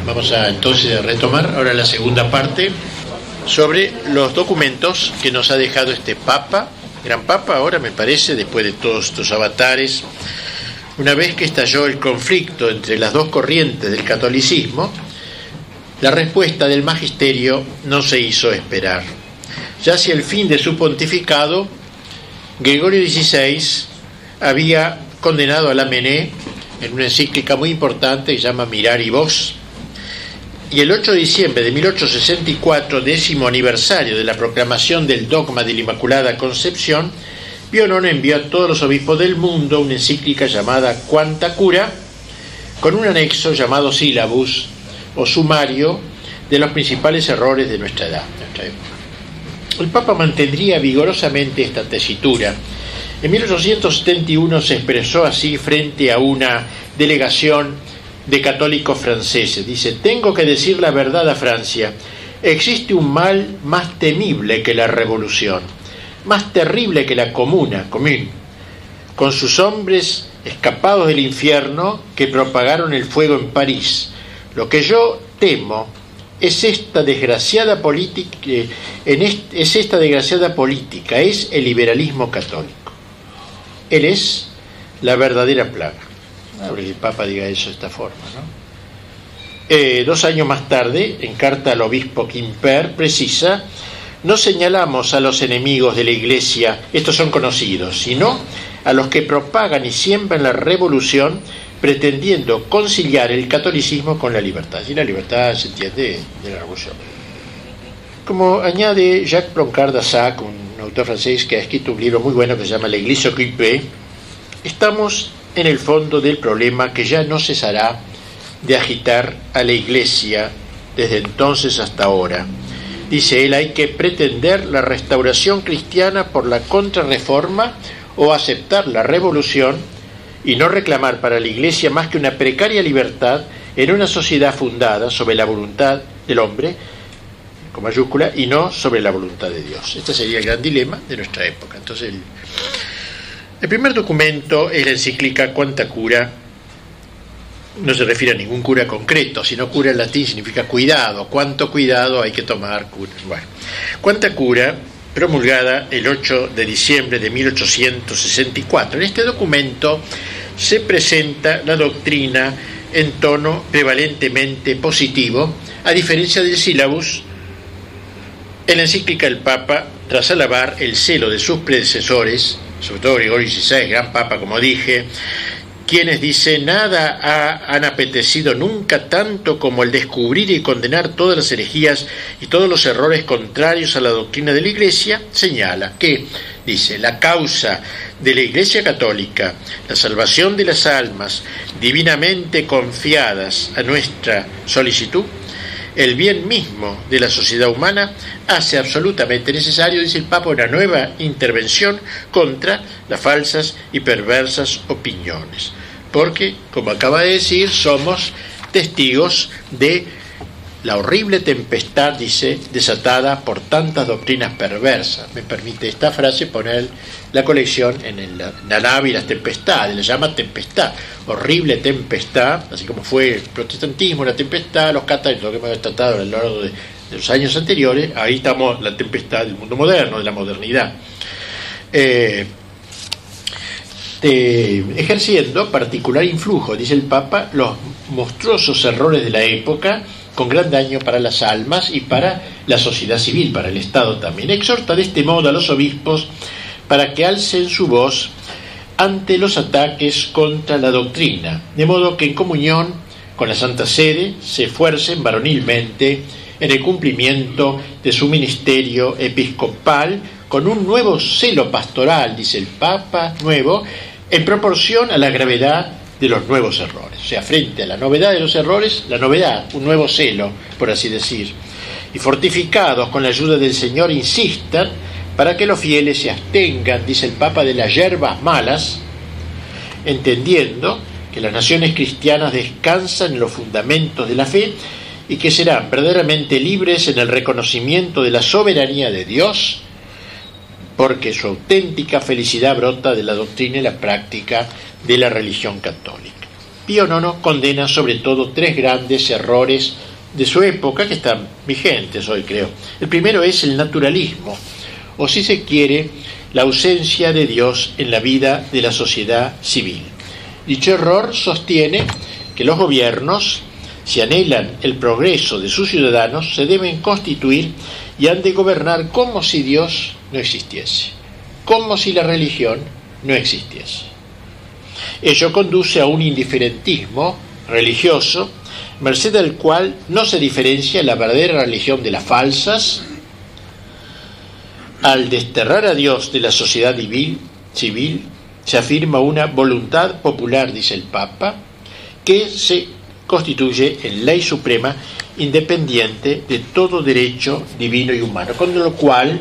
Vamos a entonces a retomar ahora la segunda parte sobre los documentos que nos ha dejado este Papa, gran Papa ahora me parece, después de todos estos avatares. Una vez que estalló el conflicto entre las dos corrientes del catolicismo, la respuesta del magisterio no se hizo esperar. Ya hacia el fin de su pontificado, Gregorio XVI había condenado a Lamennais en una encíclica muy importante que se llama Mirari Vos, y el 8 de diciembre de 1864, 10º aniversario de la proclamación del dogma de la Inmaculada Concepción, Pío IX envió a todos los obispos del mundo una encíclica llamada Quanta Cura, con un anexo llamado Syllabus, o sumario, de los principales errores de nuestra edad, nuestra época. El Papa mantendría vigorosamente esta tesitura. En 1871 se expresó así frente a una delegación de católicos franceses. Dice: tengo que decir la verdad a Francia. Existe un mal más temible que la revolución, más terrible que la comune, con sus hombres escapados del infierno que propagaron el fuego en París. Lo que yo temo es esta desgraciada política, es el liberalismo católico. Él es la verdadera plaga. Que el Papa diga eso de esta forma, ¿no? 2 años más tarde, en carta al obispo Quimper, precisa: no señalamos a los enemigos de la Iglesia, estos son conocidos, sino a los que propagan y siembran la revolución, pretendiendo conciliar el catolicismo con la libertad. Y la libertad se entiende de la revolución. Como añade Jacques Blanquart d'Assac, un autor francés que ha escrito un libro muy bueno que se llama La Iglesia occupée, estamos en el fondo del problema que ya no cesará de agitar a la Iglesia desde entonces hasta ahora. Dice él: hay que pretender la restauración cristiana por la contrarreforma o aceptar la revolución y no reclamar para la Iglesia más que una precaria libertad en una sociedad fundada sobre la voluntad del hombre, con mayúscula, y no sobre la voluntad de Dios. Este sería el gran dilema de nuestra época. Entonces, el primer documento es la encíclica Quanta Cura. No se refiere a ningún cura concreto, sino cura en latín significa cuidado. ¿Cuánto cuidado hay que tomar? Bueno, Quanta Cura, promulgada el 8 de diciembre de 1864. En este documento se presenta la doctrina en tono prevalentemente positivo, a diferencia del Syllabus. En la encíclica el Papa, tras alabar el celo de sus predecesores, sobre todo Gregorio XVI, gran Papa, como dije, quienes, dice, nada han apetecido nunca tanto como el descubrir y condenar todas las herejías y todos los errores contrarios a la doctrina de la Iglesia, señala que, dice, la causa de la Iglesia Católica, la salvación de las almas divinamente confiadas a nuestra solicitud, el bien mismo de la sociedad humana, hace absolutamente necesario, dice el Papa, una nueva intervención contra las falsas y perversas opiniones. Porque, como acaba de decir, somos testigos de la horrible tempestad, dice, desatada por tantas doctrinas perversas. Me permite esta frase poner la colección en la nave y las tempestades, le llama tempestad, horrible tempestad, así como fue el protestantismo, la tempestad, los católicos, lo que hemos tratado a lo largo de los años anteriores. Ahí estamos, la tempestad del mundo moderno, de la modernidad. Ejerciendo particular influjo, dice el Papa, los monstruosos errores de la época, con gran daño para las almas y para la sociedad civil, para el Estado también. Exhorta de este modo a los obispos para que alcen su voz ante los ataques contra la doctrina, de modo que en comunión con la Santa Sede se esfuercen varonilmente en el cumplimiento de su ministerio episcopal con un nuevo celo pastoral, dice el Papa, nuevo, en proporción a la gravedad de los nuevos errores. O sea, frente a la novedad de los errores, la novedad, un nuevo celo, por así decir. Y fortificados con la ayuda del Señor, insistan para que los fieles se abstengan, dice el Papa, de las hierbas malas, entendiendo que las naciones cristianas descansan en los fundamentos de la fe y que serán verdaderamente libres en el reconocimiento de la soberanía de Dios, porque su auténtica felicidad brota de la doctrina y la práctica de la religión católica. Pío IX condena sobre todo 3 grandes errores de su época que están vigentes hoy, creo. El primero es el naturalismo, o si se quiere, la ausencia de Dios en la vida de la sociedad civil. Dicho error sostiene que los gobiernos, si anhelan el progreso de sus ciudadanos, se deben constituir y han de gobernar como si Dios no existiese, como si la religión no existiese. Ello conduce a un indiferentismo religioso, merced al cual no se diferencia la verdadera religión de las falsas. Al desterrar a Dios de la sociedad civil, se afirma una voluntad popular, dice el Papa, que se constituye en ley suprema independiente de todo derecho divino y humano, con lo cual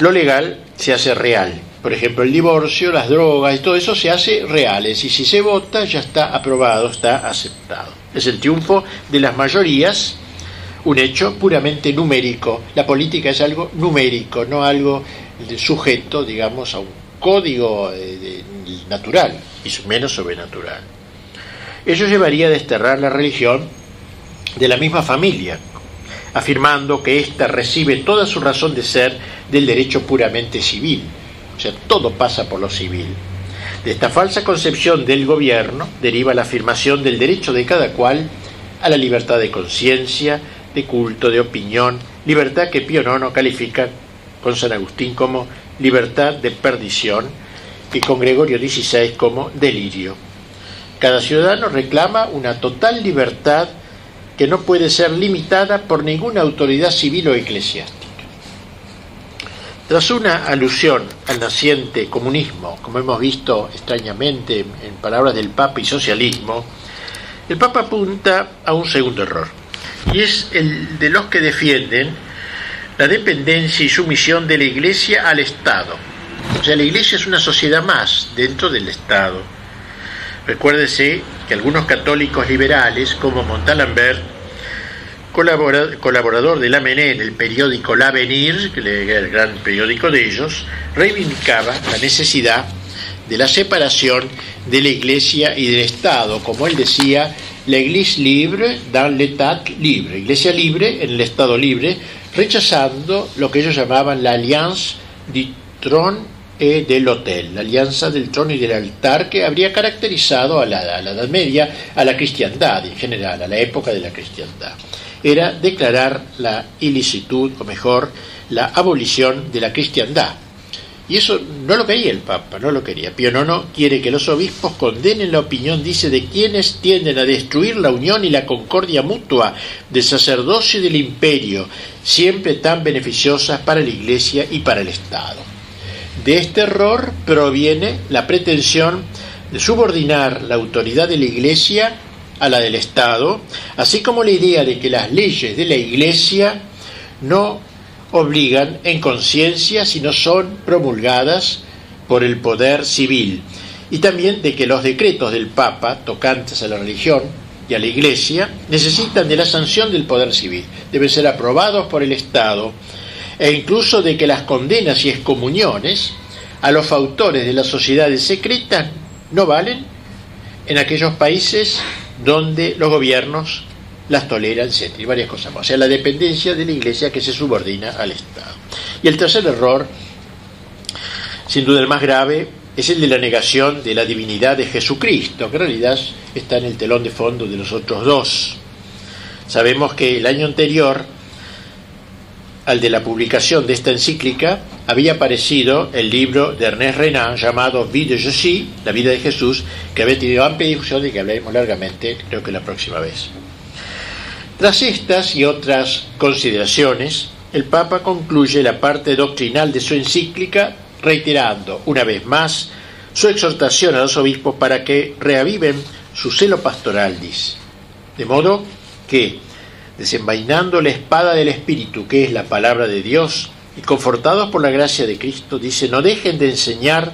lo legal se hace real. Por ejemplo, el divorcio, las drogas y todo eso se hace reales, y si se vota ya está aprobado, está aceptado. Es el triunfo de las mayorías, un hecho puramente numérico. La política es algo numérico, no algo sujeto, digamos, a un código natural, y menos sobrenatural. Ello llevaría a desterrar la religión de la misma familia, afirmando que ésta recibe toda su razón de ser del derecho puramente civil. O sea, todo pasa por lo civil. De esta falsa concepción del gobierno deriva la afirmación del derecho de cada cual a la libertad de conciencia, de culto, de opinión, libertad que Pío IX califica con San Agustín como libertad de perdición y con Gregorio XVI como delirio. Cada ciudadano reclama una total libertad que no puede ser limitada por ninguna autoridad civil o eclesiástica. Tras una alusión al naciente comunismo, como hemos visto extrañamente en palabras del Papa, y socialismo, el Papa apunta a un segundo error, y es el de los que defienden la dependencia y sumisión de la Iglesia al Estado. O sea, la Iglesia es una sociedad más dentro del Estado. Recuérdese que algunos católicos liberales, como Montalembert, colaborador de Lamennais en el periódico L'Avenir, que era el gran periódico de ellos, reivindicaba la necesidad de la separación de la Iglesia y del Estado, como él decía, l'Église libre dans l'État libre, Iglesia libre en el Estado libre, rechazando lo que ellos llamaban la Alliance du Trône et de l'Autel, la alianza del trono y del altar, que habría caracterizado a la Edad Media, a la cristiandad en general, a la época de la cristiandad. Era declarar la ilicitud, o mejor, la abolición de la cristiandad. Y eso no lo quería el Papa, no lo quería. Pío IX quiere que los obispos condenen la opinión, dice, de quienes tienden a destruir la unión y la concordia mutua del sacerdocio y del imperio, siempre tan beneficiosas para la Iglesia y para el Estado. De este error proviene la pretensión de subordinar la autoridad de la Iglesia a la del Estado, así como la idea de que las leyes de la Iglesia no obligan en conciencia si no son promulgadas por el poder civil, y también de que los decretos del Papa tocantes a la religión y a la Iglesia necesitan de la sanción del poder civil, deben ser aprobados por el Estado, e incluso de que las condenas y excomuniones a los fautores de las sociedades secretas no valen en aquellos países donde los gobiernos las toleran, etc. y varias cosas más. O sea, la dependencia de la Iglesia que se subordina al Estado. Y el tercer error, sin duda el más grave, es el de la negación de la divinidad de Jesucristo, que en realidad está en el telón de fondo de los otros dos. Sabemos que el año anterior al de la publicación de esta encíclica había aparecido el libro de Ernest Renan llamado Vie de Jésus, la vida de Jesús, que había tenido amplia difusión y que hablaremos largamente, creo que la próxima vez. Tras estas y otras consideraciones, el Papa concluye la parte doctrinal de su encíclica reiterando una vez más su exhortación a los obispos para que reaviven su celo pastoral, dice. De modo que, desenvainando la espada del Espíritu, que es la palabra de Dios, y confortados por la gracia de Cristo, dice, no dejen de enseñar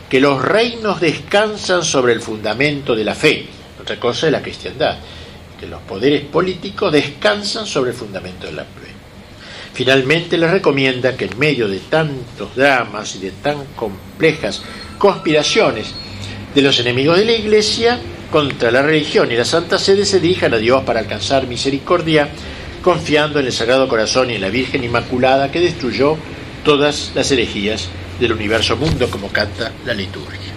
que los reinos descansan sobre el fundamento de la fe. Otra cosa es la cristiandad, que los poderes políticos descansan sobre el fundamento de la fe. Finalmente les recomienda que en medio de tantos dramas y de tan complejas conspiraciones de los enemigos de la Iglesia contra la religión y la Santa Sede se dirijan a Dios para alcanzar misericordia, confiando en el Sagrado Corazón y en la Virgen Inmaculada que destruyó todas las herejías del universo mundo, como canta la liturgia.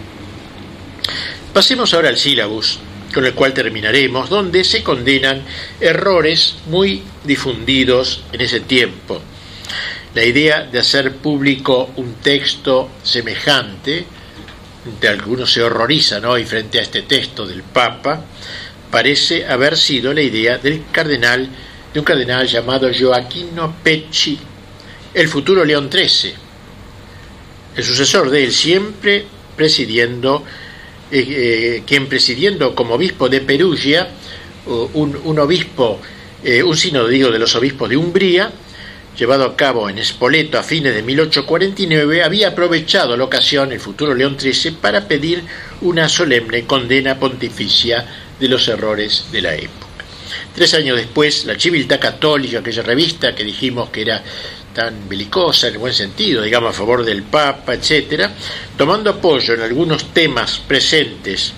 Pasemos ahora al sílabus, con el cual terminaremos, donde se condenan errores muy difundidos en ese tiempo. La idea de hacer público un texto semejante, de algunos se horrorizan hoy frente a este texto del Papa, parece haber sido la idea de un cardenal llamado Gioacchino Pecci, el futuro León XIII, el sucesor de él, siempre presidiendo, quien presidiendo como obispo de Perugia, un sínodo de los obispos de Umbría, llevado a cabo en Spoleto a fines de 1849, había aprovechado la ocasión, el futuro León XIII, para pedir una solemne condena pontificia de los errores de la época. 3 años después, la Civiltà Cattolica, aquella revista que dijimos que era tan belicosa en el buen sentido, digamos, a favor del Papa, etc., tomando apoyo en algunos temas presentes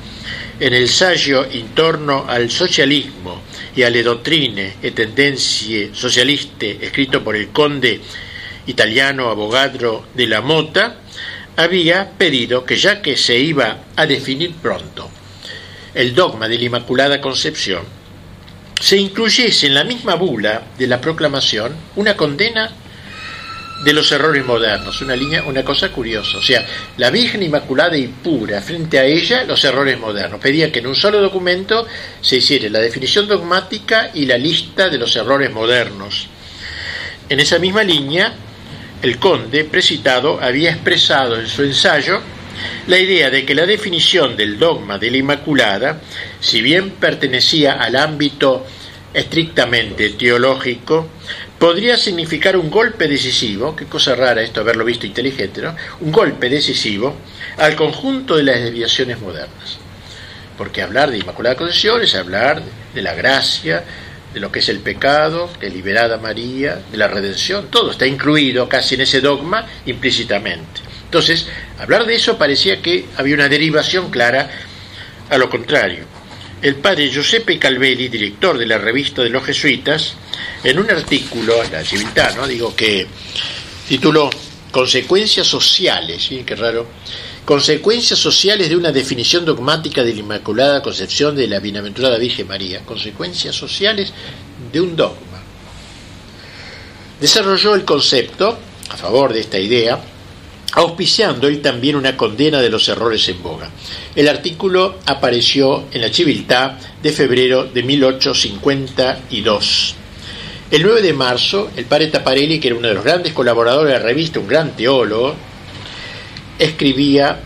en el saggio intorno al socialismo y alle dottrine e tendenze socialiste, escrito por el conde italiano Avogadro de la Mota, había pedido que, ya que se iba a definir pronto el dogma de la Inmaculada Concepción, se incluyese en la misma bula de la proclamación una condena de los errores modernos, una cosa curiosa, o sea, la Virgen Inmaculada y pura, frente a ella los errores modernos. Pedía que en un solo documento se hiciera la definición dogmática y la lista de los errores modernos. En esa misma línea, el conde precitado había expresado en su ensayo la idea de que la definición del dogma de la Inmaculada, si bien pertenecía al ámbito estrictamente teológico, podría significar un golpe decisivo, qué cosa rara esto, haberlo visto inteligente, ¿no? Un golpe decisivo al conjunto de las desviaciones modernas. Porque hablar de Inmaculada Concepción es hablar de la gracia, de lo que es el pecado, de liberada María, de la redención, todo está incluido casi en ese dogma implícitamente. Entonces, hablar de eso parecía que había una derivación clara a lo contrario. El padre Giuseppe Calvelli, director de la revista de los jesuitas, en un artículo, la Civiltà, que tituló Consecuencias sociales, ¿sí? Qué raro, consecuencias sociales de una definición dogmática de la Inmaculada Concepción de la Bienaventurada Virgen María, consecuencias sociales de un dogma. Desarrolló el concepto a favor de esta idea, auspiciando él también una condena de los errores en boga. El artículo apareció en la Civiltà de febrero de 1852. El 9 de marzo, el padre Taparelli, que era uno de los grandes colaboradores de la revista, un gran teólogo, escribía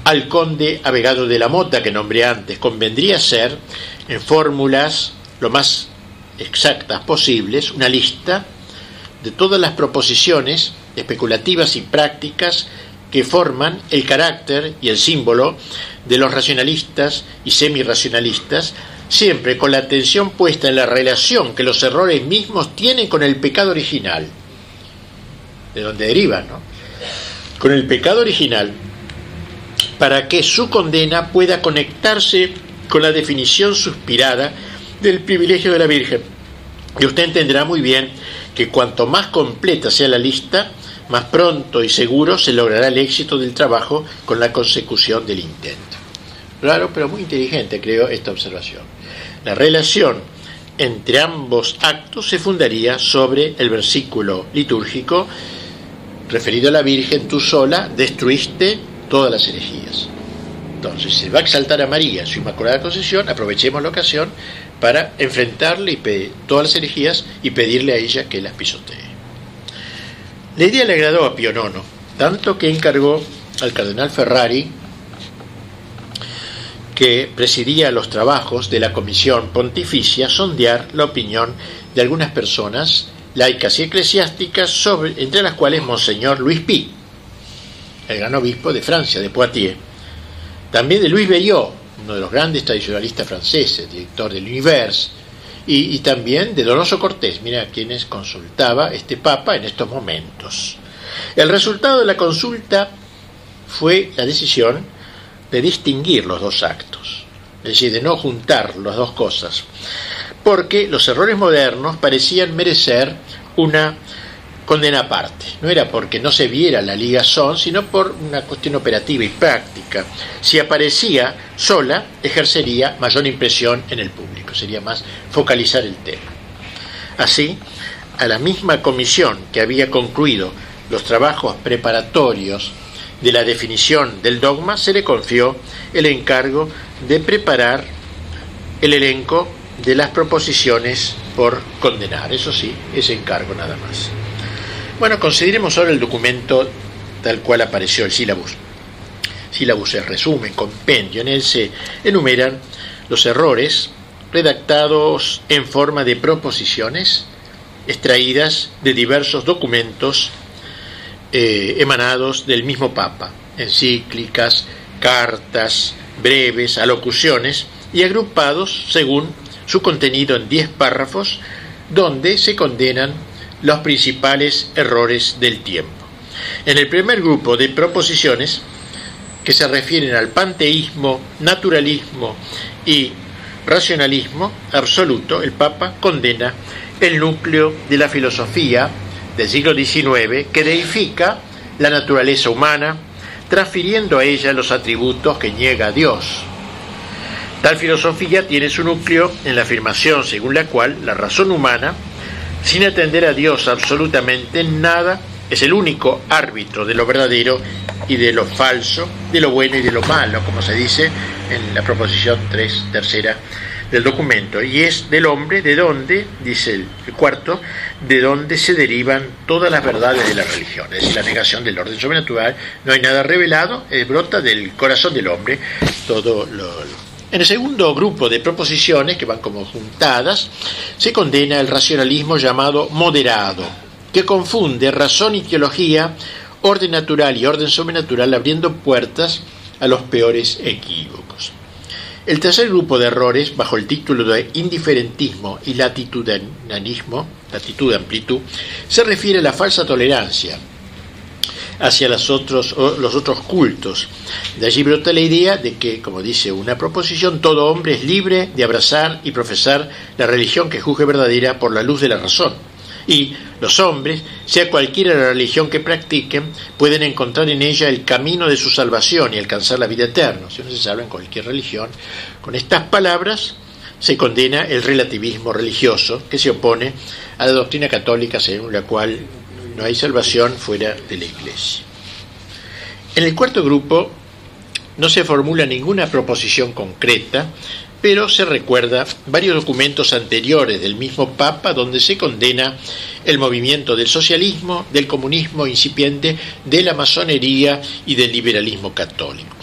al conde Avogadro de la Mota, que nombré antes: convendría ser, en fórmulas lo más exactas posibles, una lista de todas las proposiciones especulativas y prácticas que forman el carácter y el símbolo de los racionalistas y semirracionalistas, siempre con la atención puesta en la relación que los errores mismos tienen con el pecado original, de donde derivan, ¿no? Con el pecado original, para que su condena pueda conectarse con la definición suspirada del privilegio de la Virgen. Y usted entenderá muy bien que cuanto más completa sea la lista, más pronto y seguro se logrará el éxito del trabajo con la consecución del intento. Raro, pero muy inteligente, creo, esta observación. La relación entre ambos actos se fundaría sobre el versículo litúrgico referido a la Virgen: tú sola destruiste todas las herejías. Entonces, se va a exaltar a María, su Inmaculada Concepción, aprovechemos la ocasión para enfrentarle todas las herejías y pedirle a ella que las pisotee. La idea le agradó a Pío IX, tanto que encargó al cardenal Ferrari, que presidía los trabajos de la Comisión Pontificia, sondear la opinión de algunas personas laicas y eclesiásticas, entre las cuales Monseñor Luis Pi, el gran obispo de Francia, de Poitiers, también de Luis Bellot, uno de los grandes tradicionalistas franceses, director del Univers, y también de Donoso Cortés, mira a quienes consultaba este Papa en estos momentos. El resultado de la consulta fue la decisión de distinguir los dos actos, es decir, de no juntar las dos cosas, porque los errores modernos parecían merecer una condena aparte. No era porque no se viera la ligazón, sino por una cuestión operativa y práctica. Si aparecía sola, ejercería mayor impresión en el público, sería más focalizar el tema. Así, a la misma comisión que había concluido los trabajos preparatorios de la definición del dogma, se le confió el encargo de preparar el elenco de las proposiciones por condenar. Eso sí, ese encargo nada más. Bueno, consideremos ahora el documento tal cual apareció, el sílabus. Sílabus es resumen, compendio. En él se enumeran los errores redactados en forma de proposiciones extraídas de diversos documentos emanados del mismo Papa, encíclicas, cartas, breves, alocuciones, y agrupados según su contenido en 10 párrafos, donde se condenan los principales errores del tiempo. En el primer grupo de proposiciones, que se refieren al panteísmo, naturalismo y racionalismo absoluto, el Papa condena el núcleo de la filosofía del siglo XIX, que deifica la naturaleza humana, transfiriendo a ella los atributos que niega a Dios. Tal filosofía tiene su núcleo en la afirmación según la cual la razón humana, sin atender a Dios absolutamente nada, es el único árbitro de lo verdadero y de lo falso, de lo bueno y de lo malo, como se dice en la proposición 3, tercera del documento, y es del hombre de donde, dice el cuarto, de donde se derivan todas las verdades de la religión, es decir, la negación del orden sobrenatural. No hay nada revelado, brota del corazón del hombre todo lo. En el segundo grupo de proposiciones, que van como juntadas, se condena el racionalismo llamado moderado, que confunde razón y teología, orden natural y orden sobrenatural, abriendo puertas a los peores equívocos. El tercer grupo de errores, bajo el título de indiferentismo y latitudinalismo, latitud-amplitud, se refiere a la falsa tolerancia hacia los otros cultos. De allí brota la idea de que, como dice una proposición, todo hombre es libre de abrazar y profesar la religión que juzgue verdadera por la luz de la razón. Y los hombres, sea cualquiera la religión que practiquen, pueden encontrar en ella el camino de su salvación y alcanzar la vida eterna. Si uno se salva en cualquier religión. Con estas palabras se condena el relativismo religioso que se opone a la doctrina católica según la cual no hay salvación fuera de la Iglesia. En el cuarto grupo no se formula ninguna proposición concreta, pero se recuerda varios documentos anteriores del mismo Papa donde se condena el movimiento del socialismo, del comunismo incipiente, de la masonería y del liberalismo católico.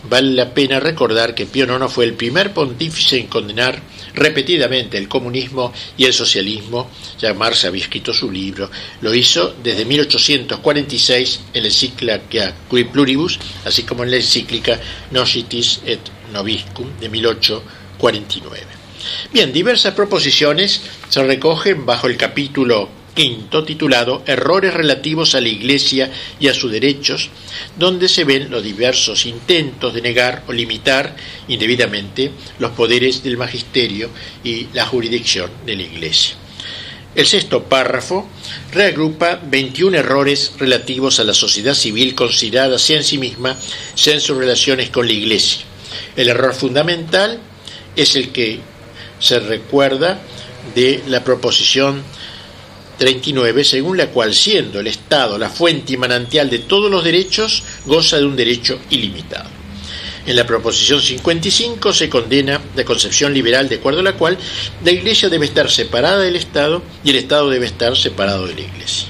Vale la pena recordar que Pío IX fue el primer pontífice en condenar repetidamente el comunismo y el socialismo. Ya Marx había escrito su libro, lo hizo desde 1846 en la encíclica Qui Pluribus, así como en la encíclica Nocitis et Noviscum de 1849. Bien, diversas proposiciones se recogen bajo el capítulo quinto titulado Errores relativos a la Iglesia y a sus derechos, donde se ven los diversos intentos de negar o limitar indebidamente los poderes del magisterio y la jurisdicción de la Iglesia. El sexto párrafo reagrupa 21 errores relativos a la sociedad civil considerada sea en sí misma, sea en sus relaciones con la Iglesia. El error fundamental es el que se recuerda de la proposición 39, según la cual, siendo el Estado la fuente y manantial de todos los derechos, goza de un derecho ilimitado. En la proposición 55 se condena la concepción liberal de acuerdo a la cual la Iglesia debe estar separada del Estado y el Estado debe estar separado de la Iglesia.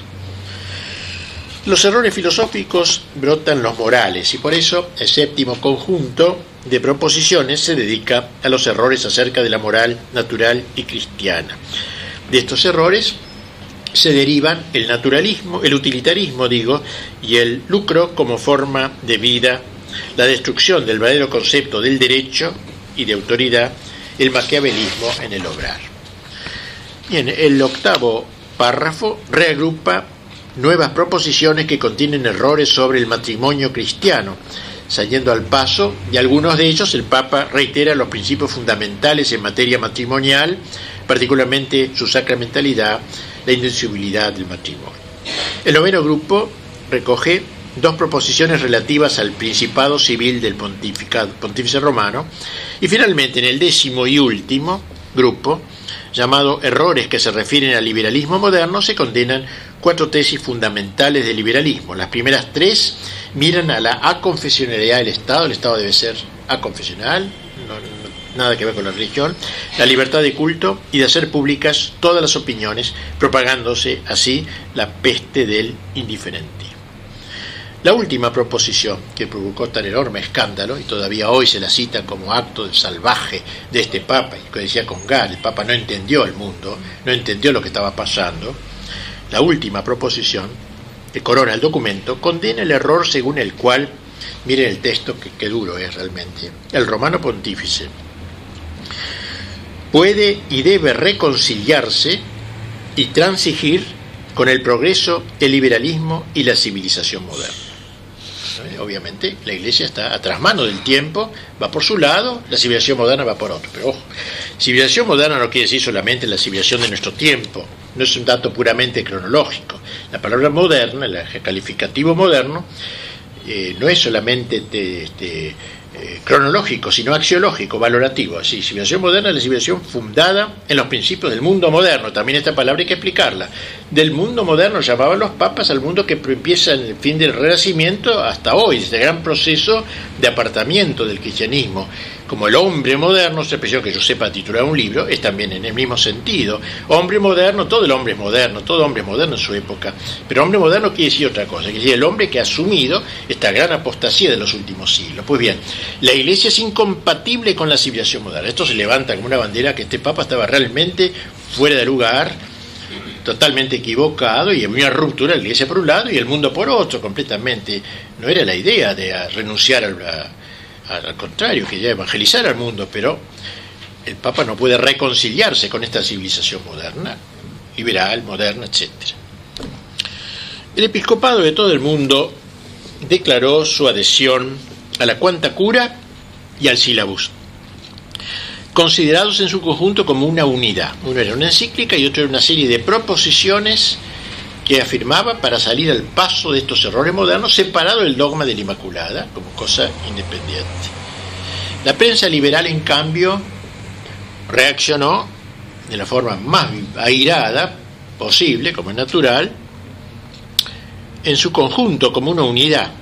Los errores filosóficos brotan los morales y por eso el séptimo conjunto de proposiciones se dedica a los errores acerca de la moral natural y cristiana. De estos errores se derivan el naturalismo, el utilitarismo, y el lucro como forma de vida, la destrucción del verdadero concepto del derecho y de autoridad, el maquiavelismo en el obrar. Bien, el octavo párrafo reagrupa nuevas proposiciones que contienen errores sobre el matrimonio cristiano, saliendo al paso, y algunos de ellos el Papa reitera los principios fundamentales en materia matrimonial, particularmente su sacramentalidad, la indivisibilidad del matrimonio. El noveno grupo recoge 2 proposiciones relativas al principado civil del pontífice romano, y finalmente en el 10º y último grupo, llamado Errores que se refieren al liberalismo moderno, se condenan 4 tesis fundamentales del liberalismo. Las primeras 3 miran a la aconfesionalidad del Estado. El Estado debe ser aconfesional, nada que ver con la religión, la libertad de culto y de hacer públicas todas las opiniones, propagándose así la peste del indiferentismo. La última proposición que provocó tan enorme escándalo, y todavía hoy se la cita como acto salvaje de este Papa, y que decía con Gall, el Papa no entendió el mundo, no entendió lo que estaba pasando. La última proposición, que corona el documento, condena el error según el cual, miren el texto que duro es realmente, el romano pontífice puede y debe reconciliarse y transigir con el progreso, el liberalismo y la civilización moderna. Obviamente la Iglesia está a trasmano del tiempo, va por su lado, la civilización moderna va por otro. Pero ojo, civilización moderna no quiere decir solamente la civilización de nuestro tiempo, no es un dato puramente cronológico. La palabra moderna, el calificativo moderno, no es solamente cronológico, sino axiológico, valorativo. Así, civilización moderna es la civilización fundada en los principios del mundo moderno. También esta palabra hay que explicarla. Del mundo moderno llamaban los papas al mundo que empieza en el fin del Renacimiento hasta hoy, este gran proceso de apartamiento del cristianismo. Como el hombre moderno, esta expresión que yo sepa titular un libro, es también en el mismo sentido. Hombre moderno, todo el hombre es moderno, todo hombre es moderno en su época. Pero hombre moderno quiere decir otra cosa, quiere decir el hombre que ha asumido esta gran apostasía de los últimos siglos. Pues bien, la Iglesia es incompatible con la civilización moderna. Esto se levanta como una bandera que este Papa estaba realmente fuera de lugar, totalmente equivocado, y había una ruptura de la Iglesia por un lado y el mundo por otro, completamente. No era la idea de renunciar al contrario, que ya evangelizar al mundo, pero el Papa no puede reconciliarse con esta civilización moderna, liberal, moderna, etc. El episcopado de todo el mundo declaró su adhesión a la Quanta Cura y al Syllabus, considerados en su conjunto como una unidad. Uno era una encíclica y otro era una serie de proposiciones que afirmaba para salir al paso de estos errores modernos, separado del dogma de la Inmaculada como cosa independiente. La prensa liberal, en cambio, reaccionó de la forma más airada posible, como es natural, en su conjunto como una unidad.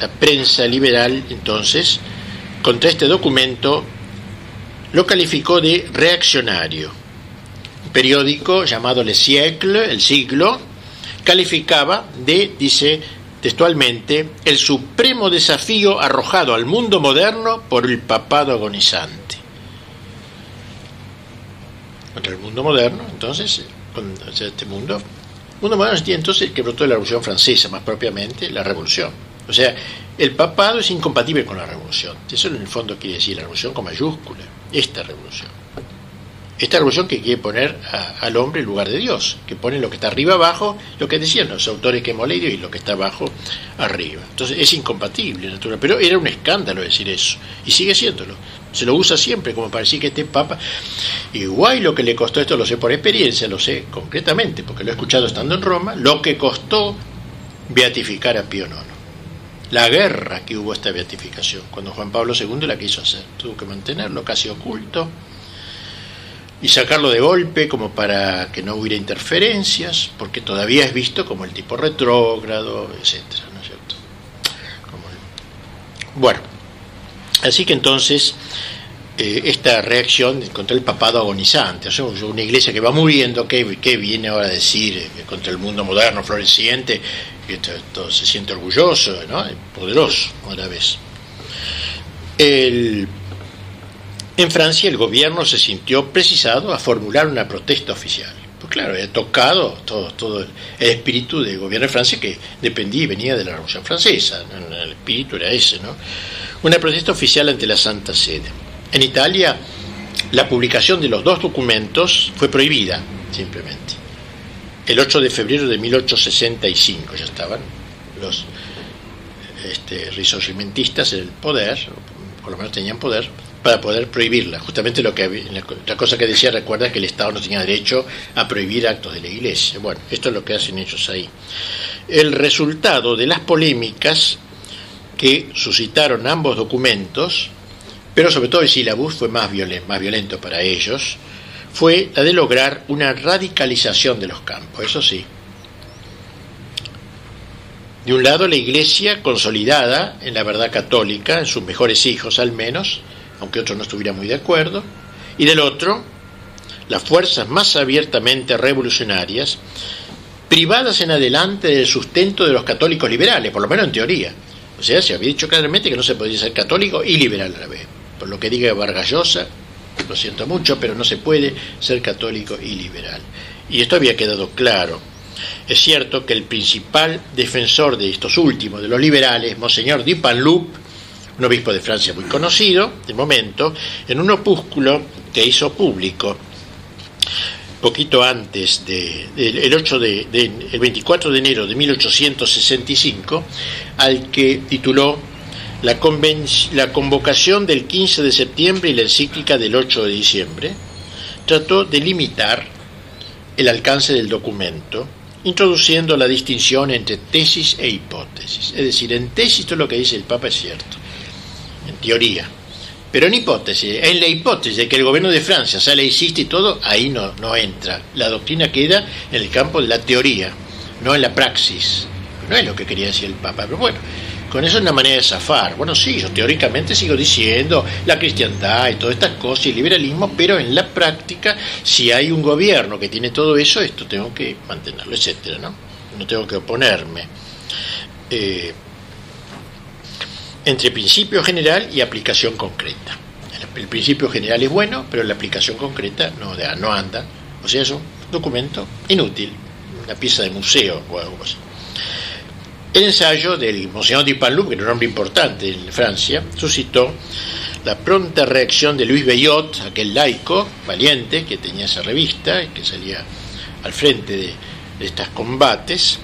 La prensa liberal, entonces, contra este documento, lo calificó de reaccionario. Un periódico llamado Le Siècle, el siglo, calificaba de, dice textualmente, el supremo desafío arrojado al mundo moderno por el papado agonizante. Contra el mundo moderno, entonces, este mundo moderno tiene entonces que brotó de la Revolución Francesa, más propiamente, la Revolución. O sea, el papado es incompatible con la revolución. Eso en el fondo quiere decir la revolución con mayúscula. Esta revolución que quiere poner al hombre en lugar de Dios, que pone lo que está arriba abajo, lo que decían los autores que hemos leído, y lo que está abajo arriba. Entonces es incompatible, natural. Pero era un escándalo decir eso, y sigue siéndolo. Se lo usa siempre como para decir que este Papa, igual lo que le costó, esto lo sé por experiencia, lo sé concretamente, porque lo he escuchado estando en Roma, lo que costó beatificar a Pío IX. La guerra que hubo esta beatificación, cuando Juan Pablo II la quiso hacer, tuvo que mantenerlo casi oculto y sacarlo de golpe como para que no hubiera interferencias, porque todavía es visto como el tipo retrógrado, etcétera, ¿no es cierto? Bueno, así que entonces esta reacción contra el papado agonizante, o sea, una iglesia que va muriendo, ¿qué viene ahora a decir contra el mundo moderno floreciente? Que todo se siente orgulloso, ¿no? Poderoso a la vez. En Francia el gobierno se sintió precisado a formular una protesta oficial. Pues claro, había tocado todo el espíritu del gobierno de Francia, que dependía y venía de la Revolución Francesa. El espíritu era ese, ¿no? Una protesta oficial ante la Santa Sede. En Italia, la publicación de los 2 documentos fue prohibida, simplemente. El 8 de febrero de 1865 ya estaban risorgimentistas en el poder, por lo menos tenían poder, para poder prohibirla. Justamente la cosa que decía, recuerda que el Estado no tenía derecho a prohibir actos de la Iglesia. Bueno, esto es lo que hacen ellos ahí. El resultado de las polémicas que suscitaron ambos documentos, pero sobre todo el sílabus fue más violento para ellos, fue la de lograr una radicalización de los campos, eso sí. De un lado, la Iglesia consolidada en la verdad católica, en sus mejores hijos al menos, aunque otros no estuvieran muy de acuerdo, y del otro, las fuerzas más abiertamente revolucionarias, privadas en adelante del sustento de los católicos liberales, por lo menos en teoría. O sea, se había dicho claramente que no se podía ser católico y liberal a la vez. Por lo que diga Vargas Llosa, lo siento mucho, pero no se puede ser católico y liberal. Y esto había quedado claro. Es cierto que el principal defensor de estos últimos, de los liberales, Monseñor Dupanloup, un obispo de Francia muy conocido, de momento, en un opúsculo que hizo público poquito antes el 24 de enero de 1865, al que tituló la convocación del 15 de septiembre y la encíclica del 8 de diciembre, trató de limitar el alcance del documento, introduciendo la distinción entre tesis e hipótesis. Es decir, en tesis todo lo que dice el Papa es cierto, en teoría. Pero en hipótesis, en la hipótesis de que el gobierno de Francia sea laicista y todo, ahí no entra. La doctrina queda en el campo de la teoría, no en la praxis. No es lo que quería decir el Papa, pero bueno, con eso es una manera de zafar. Bueno, sí, yo teóricamente sigo diciendo la cristiandad y todas estas cosas y el liberalismo, pero en la práctica, si hay un gobierno que tiene todo eso, esto tengo que mantenerlo, etcétera, ¿no? No tengo que oponerme. Entre principio general y aplicación concreta. El principio general es bueno, pero la aplicación concreta no anda. O sea, es un documento inútil, una pieza de museo o algo así. El ensayo del Monseñor Dupanloup, que era un hombre importante en Francia, suscitó la pronta reacción de Louis Bellot, aquel laico valiente que tenía esa revista y que salía al frente de estos combates,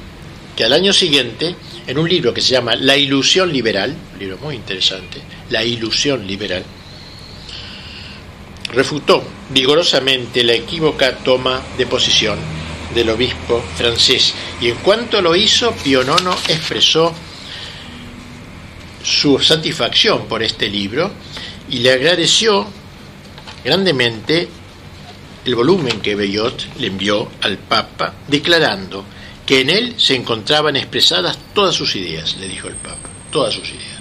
que al año siguiente, en un libro que se llama La ilusión liberal, un libro muy interesante, La ilusión liberal, refutó vigorosamente la equívoca toma de posición del obispo francés. Y en cuanto lo hizo, Pío IX expresó su satisfacción por este libro y le agradeció grandemente el volumen que Bellot le envió al Papa, declarando que en él se encontraban expresadas todas sus ideas, le dijo el Papa, todas sus ideas.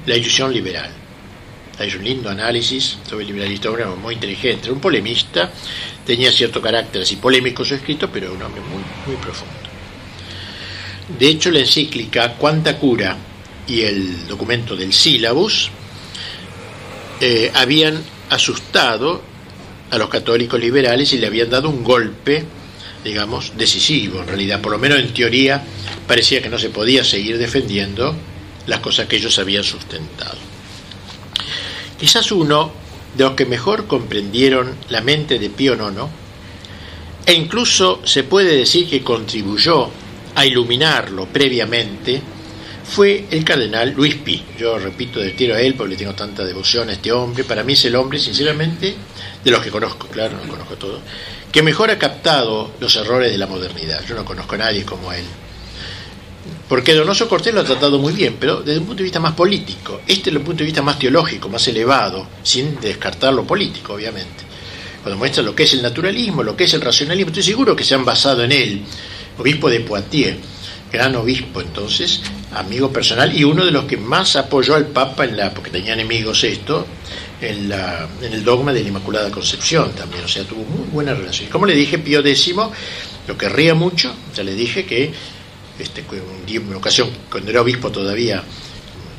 La ilusión liberal. Hay un lindo análisis sobre el liberalismo, un hombre muy inteligente, un polemista, tenía cierto carácter así polémico su escrito, pero un hombre muy, muy profundo. De hecho, la encíclica Quanta Cura y el documento del sílabus habían asustado a los católicos liberales y le habían dado un golpe, digamos, decisivo. En realidad, por lo menos en teoría, parecía que no se podía seguir defendiendo las cosas que ellos habían sustentado. Quizás uno de los que mejor comprendieron la mente de Pío IX, e incluso se puede decir que contribuyó a iluminarlo previamente, fue el cardenal Luis Pi. Yo repito de tiro a él porque le tengo tanta devoción a este hombre. Para mí es el hombre, sinceramente, de los que conozco, claro, no conozco todos, que mejor ha captado los errores de la modernidad. Yo no conozco a nadie como él. Porque Donoso Cortés lo ha tratado muy bien, pero desde un punto de vista más político. Este desde un punto de vista más teológico, más elevado, sin descartar lo político, obviamente. Cuando muestra lo que es el naturalismo, lo que es el racionalismo, estoy seguro que se han basado en él. Obispo de Poitiers, gran obispo entonces, amigo personal, y uno de los que más apoyó al Papa, porque tenía enemigos en el dogma de la Inmaculada Concepción también, o sea, tuvo muy buena relación. Como le dije, Pío X lo querría mucho, ya le dije que en una ocasión, cuando era obispo todavía,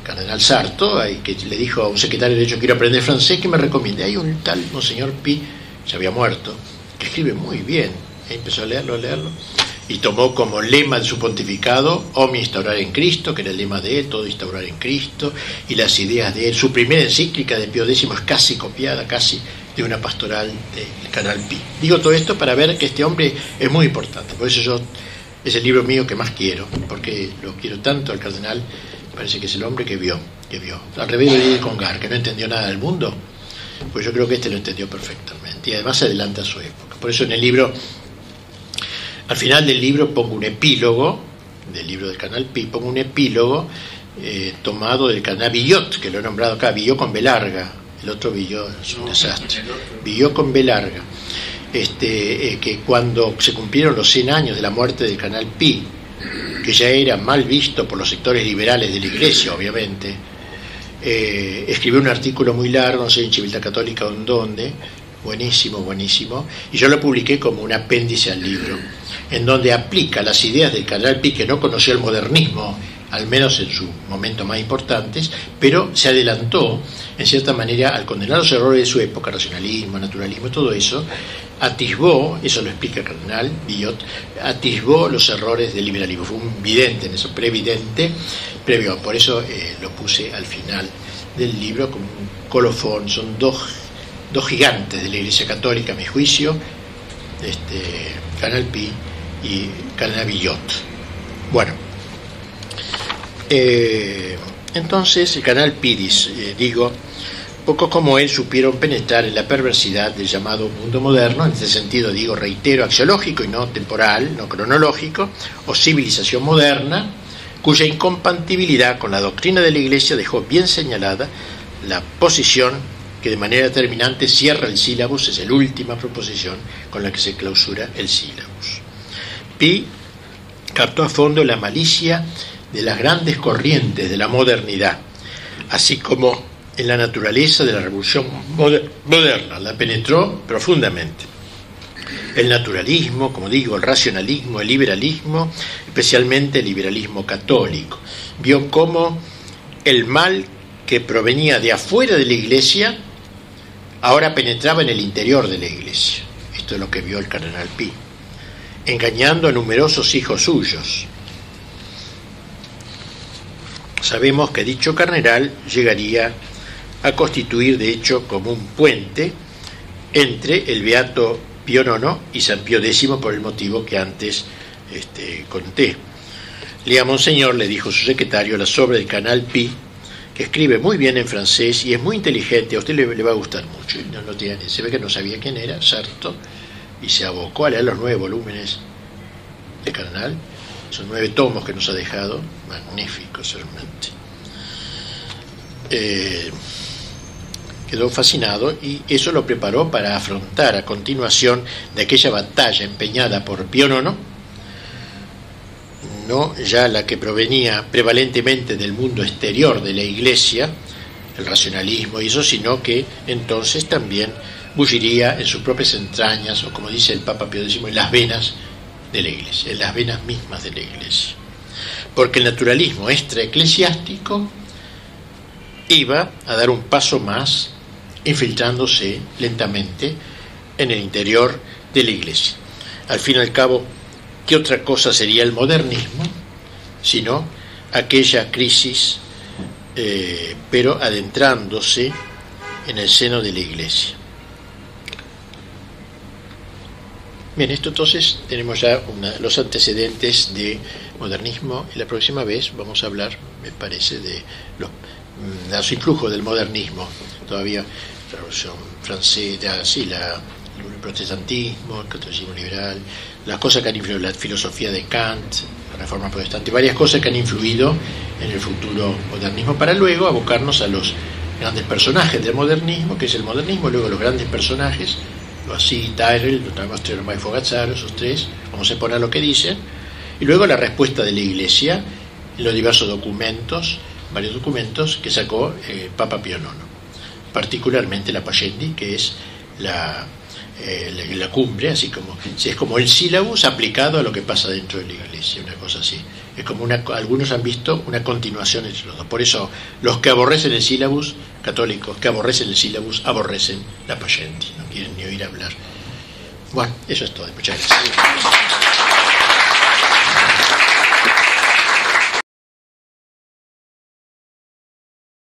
cardenal Sarto, que le dijo a un secretario de Derecho: quiero aprender francés, que me recomiende. Hay un tal Monseñor Pi, se había muerto, que escribe muy bien. Empezó a leerlo, y tomó como lema de su pontificado Omni instaurar en Cristo, que era el lema de él, todo instaurar en Cristo, y las ideas de él. Su primera encíclica de Pío X es casi copiada, casi de una pastoral del canal Pi. Digo todo esto para ver que este hombre es muy importante, por eso es el libro mío que más quiero, porque lo quiero tanto al cardenal, parece que es el hombre que vio. Al revés de Congar, que no entendió nada del mundo, pues yo creo que este lo entendió perfectamente, y además se adelanta a su época. Por eso en el libro, al final del libro, pongo un epílogo, del libro del canal Pi, pongo un epílogo tomado del canal Villot, que lo he nombrado acá, Villot con B larga, el otro Villot es un desastre, Villot con B larga, que cuando se cumplieron los 100 años de la muerte del canal Pi, que ya era mal visto por los sectores liberales de la Iglesia, obviamente, escribió un artículo muy largo, no sé, en Civiltà Católica o en dónde, buenísimo, y yo lo publiqué como un apéndice al libro, en donde aplica las ideas del canal Pi, que no conoció el modernismo, al menos en su momento más importantes, pero se adelantó, en cierta manera, al condenar los errores de su época, racionalismo, naturalismo, todo eso, atisbó, eso lo explica el cardenal Villot, atisbó los errores del liberalismo, fue un vidente en eso, previdente, previo, por eso lo puse al final del libro como un colofón, son dos gigantes de la Iglesia Católica, a mi juicio, canal Pi y canal Villot. Bueno, entonces el canal Pi, digo, pocos como él supieron penetrar en la perversidad del llamado mundo moderno, en este sentido digo, reitero, axiológico y no temporal, no cronológico, o civilización moderna, cuya incompatibilidad con la doctrina de la Iglesia dejó bien señalada la posición que de manera determinante cierra el sílabus, es la última proposición con la que se clausura el sílabus. Pi captó a fondo la malicia de las grandes corrientes de la modernidad, así como en la naturaleza de la revolución moderna, la penetró profundamente. El naturalismo, como digo, el racionalismo, el liberalismo, especialmente el liberalismo católico, vio cómo el mal que provenía de afuera de la Iglesia ahora penetraba en el interior de la Iglesia. Esto es lo que vio el cardenal Pi, engañando a numerosos hijos suyos. Sabemos que dicho cardenal llegaría a constituir de hecho como un puente entre el beato Pío IX y San Pío X, por el motivo que antes conté. Lea, monseñor, le dijo su secretario, la obra del canal Pi, que escribe muy bien en francés y es muy inteligente, a usted le va a gustar mucho. Y no lo tiene, se ve que no sabía quién era, Sarto, y se abocó a leer los 9 volúmenes de cardenal. Son 9 tomos que nos ha dejado, magníficos realmente. Quedó fascinado y eso lo preparó para afrontar a continuación de aquella batalla empeñada por Pío IX, no ya la que provenía prevalentemente del mundo exterior de la Iglesia, el racionalismo y eso, sino que entonces también bulliría en sus propias entrañas, o como dice el Papa Pío X, en las venas de la Iglesia, en las venas mismas de la Iglesia. Porque el naturalismo extraeclesiástico iba a dar un paso más, infiltrándose lentamente en el interior de la Iglesia. Al fin y al cabo, ¿qué otra cosa sería el modernismo sino aquella crisis, pero adentrándose en el seno de la Iglesia? Bien, esto entonces tenemos ya los antecedentes de modernismo, y la próxima vez vamos a hablar, me parece, de los influjos del modernismo. Todavía la Revolución Francesa, sí, el protestantismo, el catolicismo liberal, las cosas que han influido, la filosofía de Kant, la Reforma protestante, varias cosas que han influido en el futuro modernismo, para luego abocarnos a los grandes personajes del modernismo, que es el modernismo, luego los grandes personajes, así Tyrrell, Tremont y Fogazzaro, esos tres, vamos a poner lo que dicen, y luego la respuesta de la Iglesia en los diversos documentos, varios documentos que sacó Papa Pío IX, particularmente la Pascendi, que es la cumbre, así como es como el sílabus aplicado a lo que pasa dentro de la Iglesia, una cosa así. Es como algunos han visto una continuación entre los dos. Por eso los que aborrecen el sílabus, católicos que aborrecen el sílabus, aborrecen la Pascendi, no quieren ni oír hablar. Bueno, eso es todo. Muchas gracias.